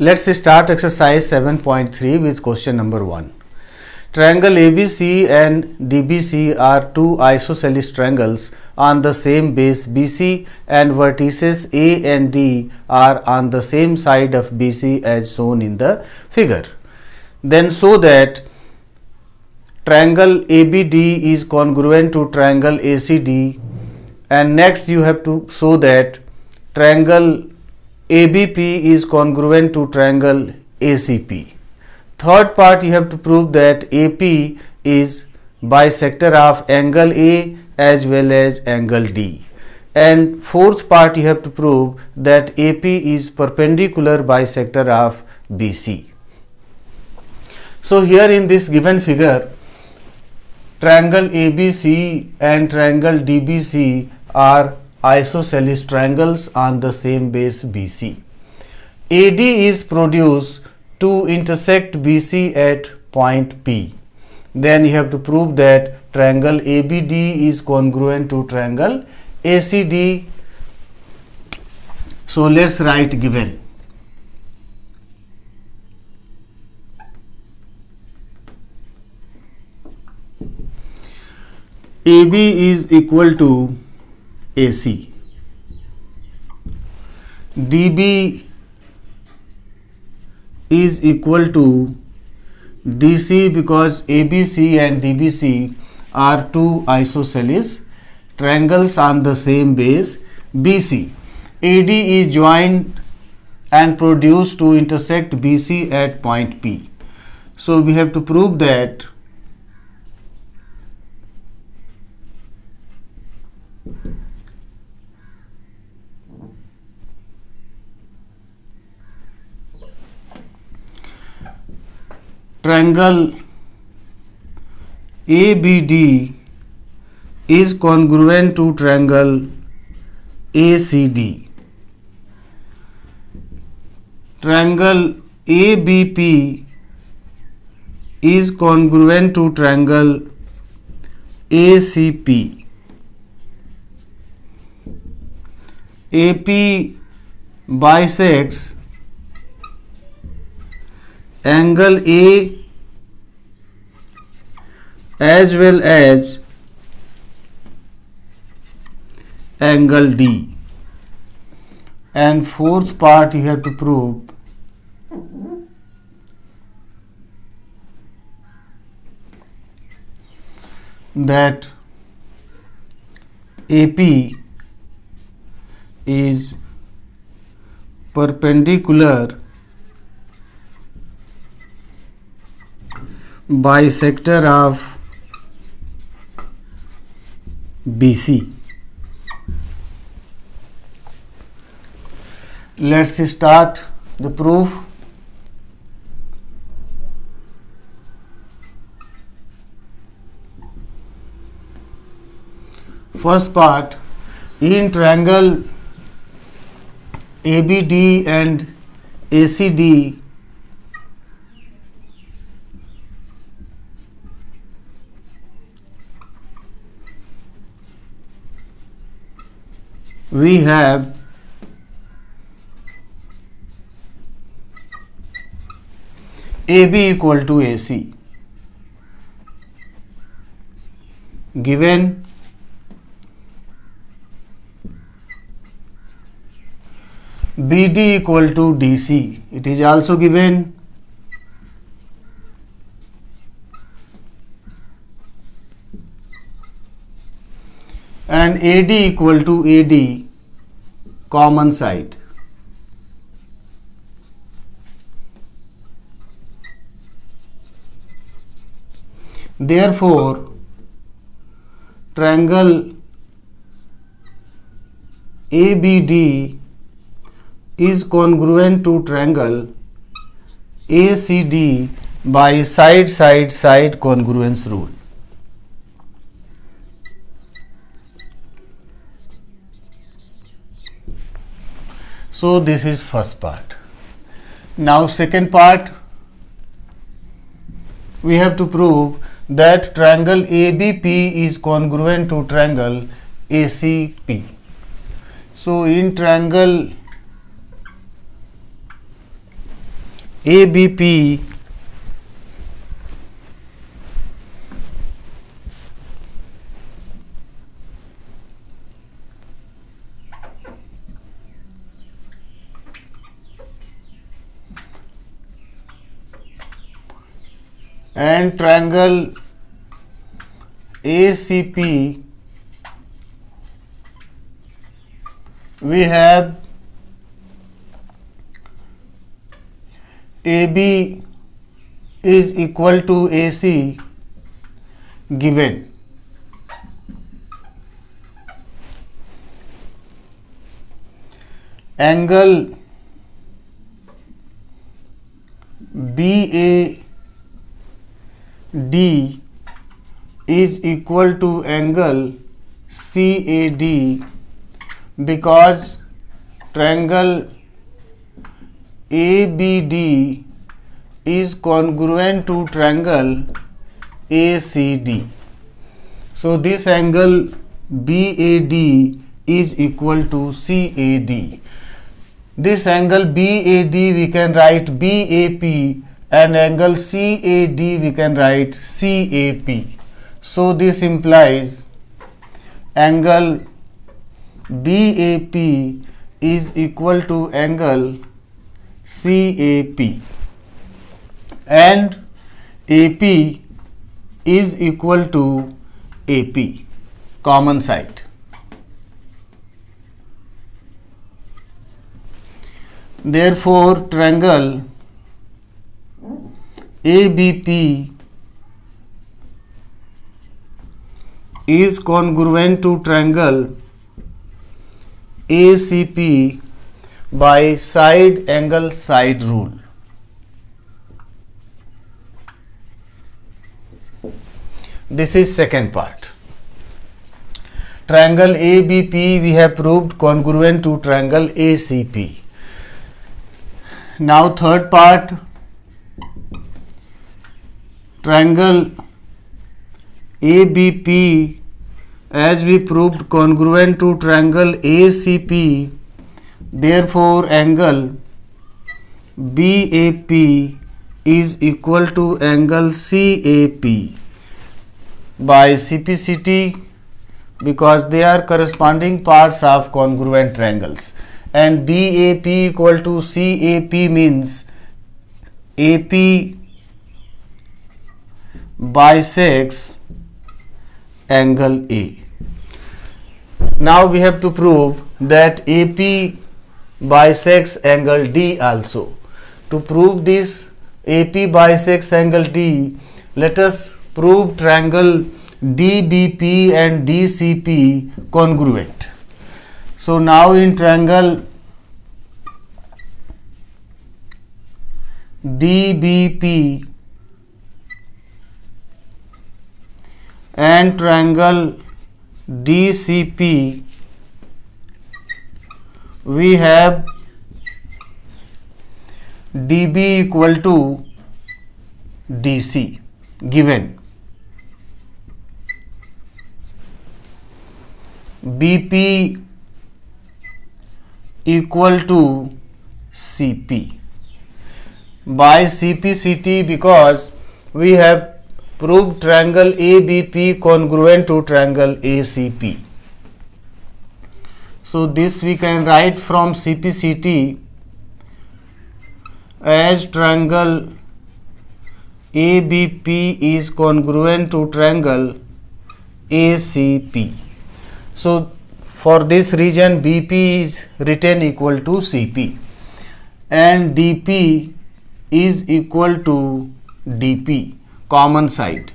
Let's start exercise 7.3 with question number 1. Triangle ABC and DBC are two isosceles triangles on the same base BC, and vertices A and D are on the same side of BC as shown in the figure. Then show that triangle ABD is congruent to triangle ACD, and next you have to show that triangle ABP is congruent to triangle ACP. Third part, you have to prove that AP is bisector of angle A as well as angle D. And fourth part, you have to prove that AP is perpendicular bisector of BC. So here in this given figure, triangle ABC and triangle DBC are isosceles triangles on the same base BC. AD is produced to intersect BC at point P. Then you have to prove that triangle ABD is congruent to triangle ACD. So let's write given. AB is equal to AC. DB is equal to DC because ABC and DBC are two isosceles triangles on the same base BC. AD is joined and produced to intersect BC at point P. So we have to prove that triangle ABD is congruent to triangle ACD. Triangle ABP is congruent to triangle ACP. AP bisects angle A as well as angle D. And fourth part, you have to prove that AP is perpendicular bisector of BC. Let's start the proof. First part, in triangle ABD and ACD, we have AB equal to AC, given BD equal to DC, it is also given, and AD equal to AD, common side. Therefore, triangle ABD is congruent to triangle ACD by side congruence rule. So this is first part. Now second part, we have to prove that triangle ABP is congruent to triangle ACP. So in triangle ABP and triangle ACP, we have AB is equal to AC given. Angle BAD is equal to angle CAD because triangle ABD is congruent to triangle ACD. So this angle BAD is equal to CAD. This angle BAD we can write BAP and angle CAD we can write CAP. So this implies angle BAP is equal to angle CAP and AP is equal to AP, common side. Therefore, triangle ABP is congruent to triangle ACP by side angle side rule. This is second part. Triangle ABP we have proved congruent to triangle ACP. Now third part, triangle ABP as we proved congruent to triangle ACP, therefore angle BAP is equal to angle CAP by CPCT because they are corresponding parts of congruent triangles, and BAP equal to CAP means AP bisects angle A. Now we have to prove that AP bisects angle D also. To prove this AP bisects angle D, let us prove triangle DBP and DCP congruent. So now in triangle DBP and triangle DCP, we have DB equal to DC given, BP equal to CP by CPCT because we have proved triangle ABP congruent to triangle ACP. So this we can write from CPCT as triangle ABP is congruent to triangle ACP. So for this region BP is written equal to CP and DP is equal to DP, common side,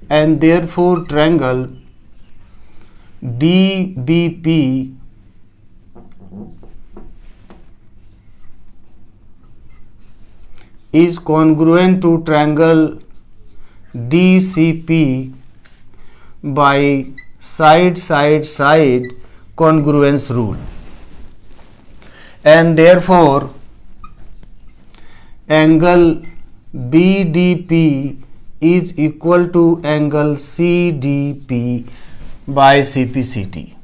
and therefore triangle DBP is congruent to triangle DCP by side congruence rule, and therefore angle BDP is equal to angle CDP by CPCT.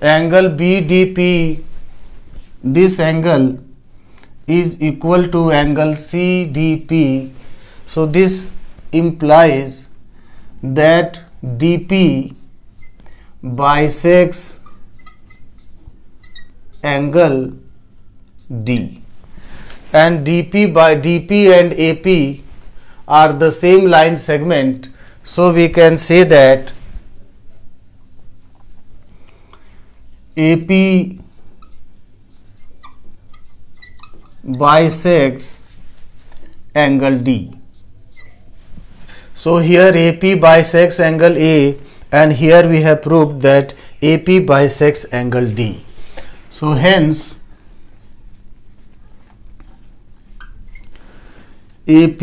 angle BDP, this angle is equal to angle CDP. So this implies that DP bisects angle D, and DP and AP are the same line segment, so we can say that AP bisects angle D. So here AP bisects angle A, and here we have proved that AP bisects angle D. So hence AP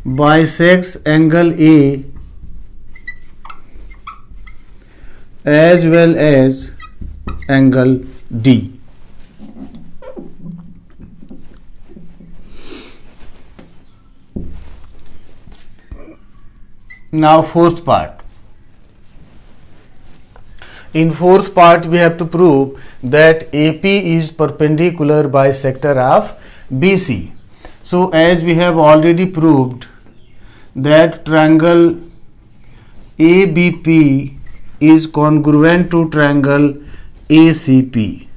bisects angle A as well as angle D. Now fourth part. In fourth part we have to prove that AP is perpendicular bisector of BC. So as we have already proved that triangle ABP is congruent to triangle ACP,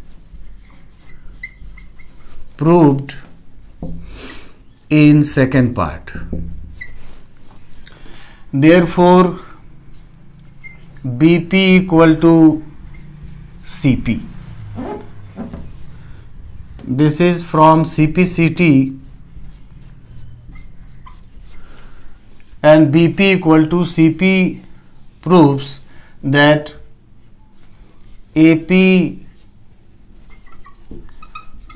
proved in second part. Therefore BP equal to CP. This is from CPCT, and BP equal to CP proves that AP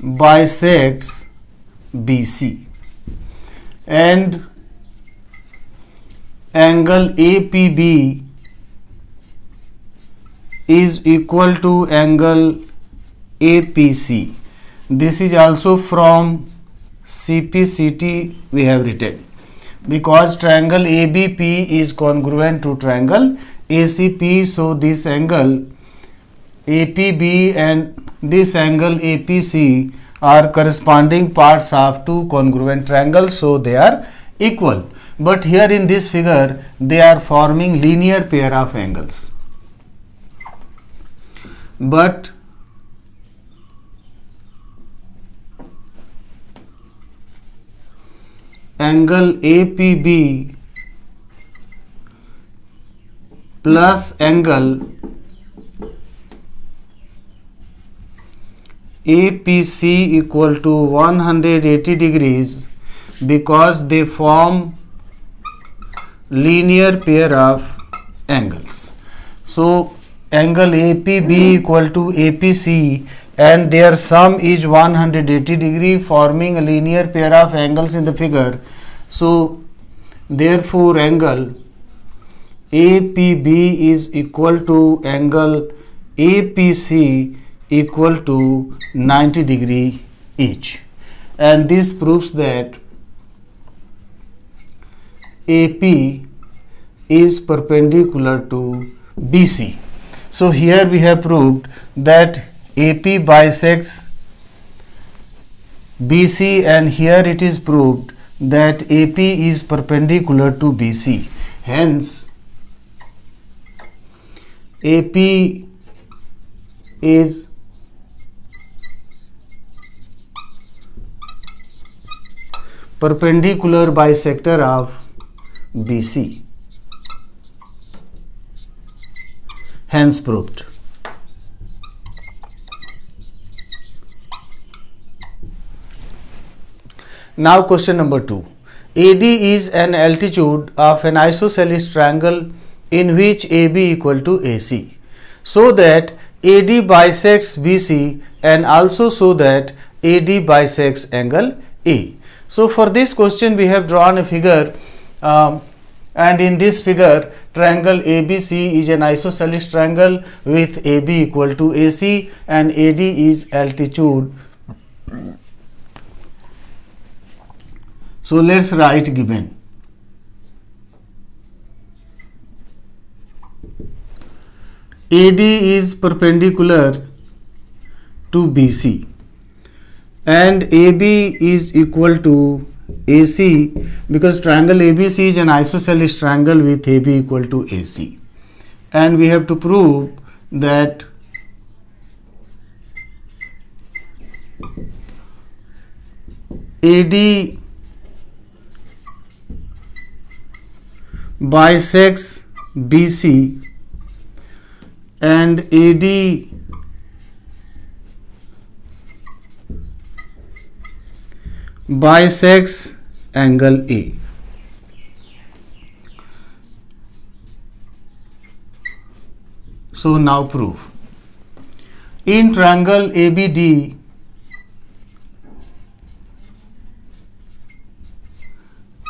bisects BC, and angle APB is equal to angle APC. This is also from CPCT we have written, because triangle ABP is congruent to triangle ACP. So this angle APB and this angle APC are corresponding parts of two congruent triangles, so they are equal. But here in this figure they are forming linear pair of angles. But angle APB plus angle APC equal to 180 degrees, because they form linear pair of angles. So angle APB equal to APC and their sum is 180 degree, forming a linear pair of angles in the figure. So therefore angle APB is equal to angle APC equal to 90 degree each, and this proves that AP is perpendicular to BC. So here we have proved that AP bisects BC, and here it is proved that AP is perpendicular to BC. Hence AP is perpendicular bisector of BC. Hence proved. Now question number 2. AD is an altitude of an isosceles triangle in which AB equal to AC, so that AD bisects BC and also so that AD bisects angle A. So for this question we have drawn a figure, and in this figure triangle ABC is an isosceles triangle with AB equal to AC and AD is altitude. So let's write given. AD is perpendicular to BC and AB is equal to AC, because triangle ABC is an isosceles triangle with AB equal to AC, and we have to prove that AD bisects BC and AD bisects angle A. So now prove. In triangle ABD,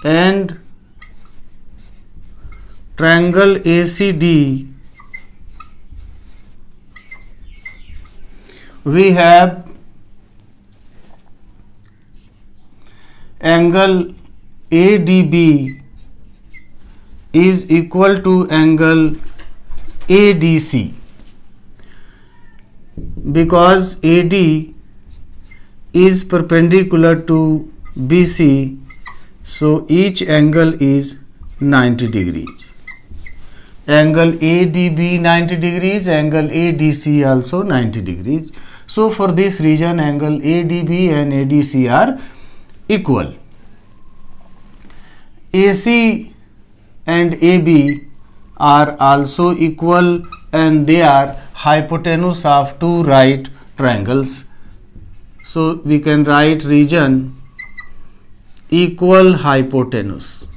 and triangle ACD, we have angle ADB is equal to angle ADC, because AD is perpendicular to BC, so each angle is 90 degrees. Angle ADB 90 degrees, angle ADC also 90 degrees. So for this reason angle ADB and ADC are equal. AC and AB are also equal and they are hypotenuse of two right triangles. So we can write region equal hypotenuse,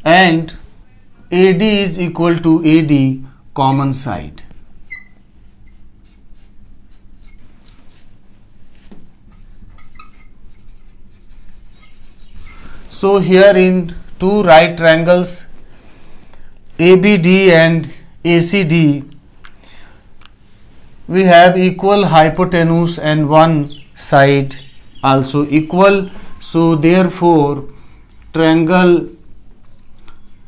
and AD is equal to AD common side. So here in two right triangles ABD and ACD, we have equal hypotenuse and one side also equal. So therefore triangle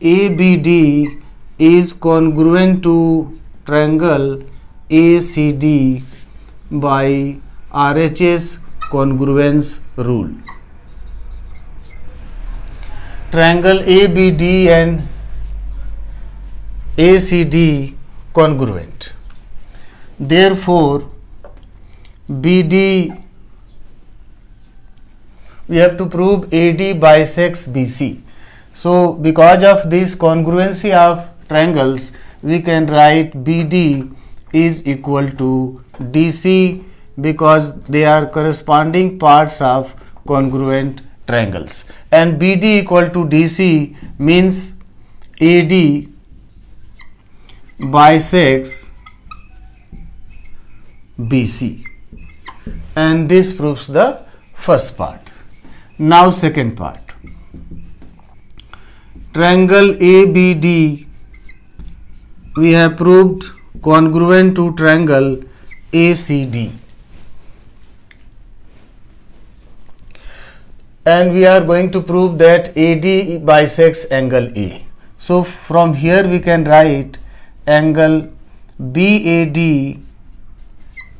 ABD is congruent to triangle ACD by RHS congruence rule. Triangle ABD and ACD congruent. Therefore BD, we have to prove AD bisects BC. So because of this congruency of triangles, we can write BD is equal to DC, because they are corresponding parts of congruent triangles, and BD equal to DC means AD bisects BC, and this proves the first part. Now second part. Triangle ABD we have proved congruent to triangle ACD, and we are going to prove that AD bisects angle A. So from here we can write angle BAD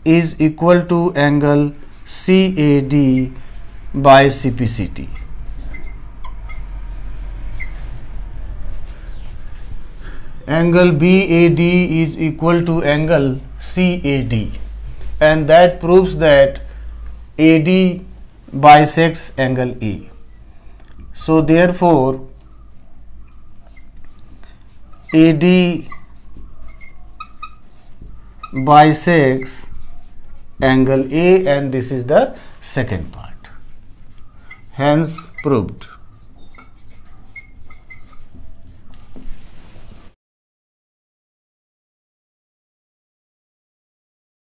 is equal to angle CAD by CPCT. Angle BAD is equal to angle CAD, and that proves that AD bisects angle A. So therefore AD bisects angle A, and this is the second part. Hence proved.